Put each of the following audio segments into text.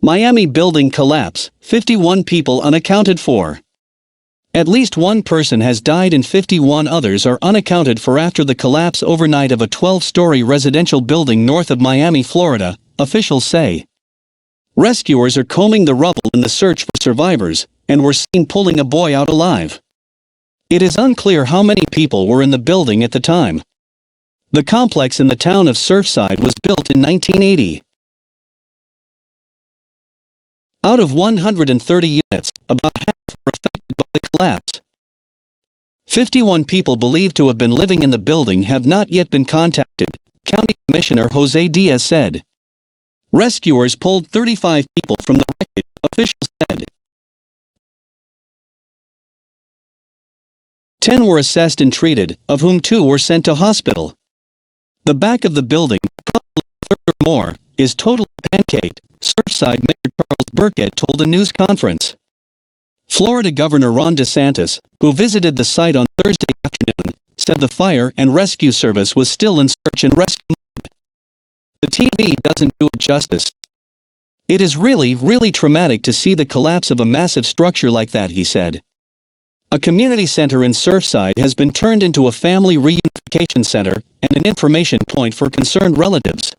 Miami building collapse, 51 people unaccounted for. At least one person has died and 51 others are unaccounted for after the collapse overnight of a 12-story residential building north of Miami, Florida, officials say. Rescuers are combing the rubble in the search for survivors, and were seen pulling a boy out alive. It is unclear how many people were in the building at the time. The complex in the town of Surfside was built in 1980. Out of 130 units, about half were affected by the collapse. 51 people believed to have been living in the building have not yet been contacted, County Commissioner José Díaz said. Rescuers pulled 35 people from the wreckage, officials said. 10 were assessed and treated, of whom 2 were sent to hospital. The back of the building, probably a third or more, is totally pancaked, Surfside Mayor Charles Burkett told a news conference. Florida Governor Ron DeSantis, who visited the site on Thursday afternoon, said the fire and rescue service was still in search and rescue mode. The TV doesn't do it justice. It is really traumatic to see the collapse of a massive structure like that, he said. A community center in Surfside has been turned into a family reunification center and an information point for concerned relatives.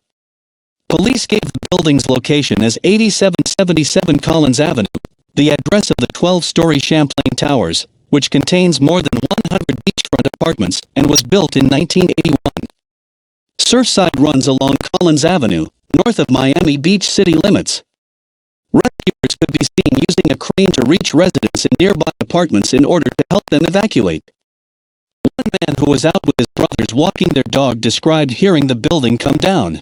Police gave the building's location as 8777 Collins Avenue, the address of the 12-story Champlain Towers, which contains more than 100 beachfront apartments and was built in 1981. Surfside runs along Collins Avenue, north of Miami Beach city limits. Rescuers could be seen using a crane to reach residents in nearby apartments in order to help them evacuate. One man who was out with his brothers walking their dog described hearing the building come down.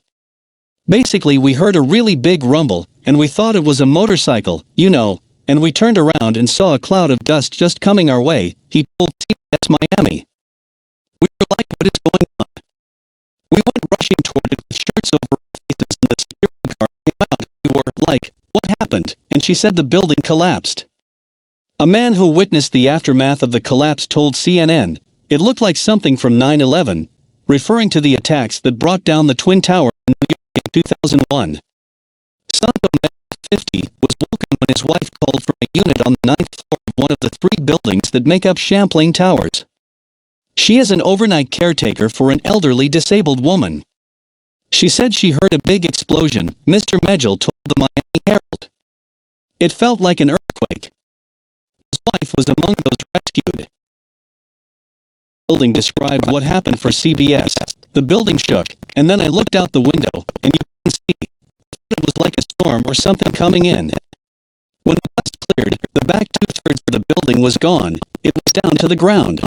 Basically, we heard a really big rumble, and we thought it was a motorcycle, you know, and we turned around and saw a cloud of dust just coming our way, he told CBS Miami. We were like, what is going on? We went rushing toward it with shirts over our faces, and the security guard came out. We were like, what happened? And she said the building collapsed. A man who witnessed the aftermath of the collapse told CNN, it looked like something from 9/11, referring to the attacks that brought down the Twin Towers in New York in 2001. Santo, 50, was woken when his wife called from a unit on the 9th floor of one of the 3 buildings that make up Champlain Towers. She is an overnight caretaker for an elderly disabled woman. She said she heard a big explosion, Mr. Medjel told the Miami Herald. It felt like an earthquake. His wife was among those rescued. The building described what happened for CBS. The building shook, and then I looked out the window, and you can see. I thought it was like a storm or something coming in. When the dust cleared, the back 2/3 of the building was gone. It was down to the ground.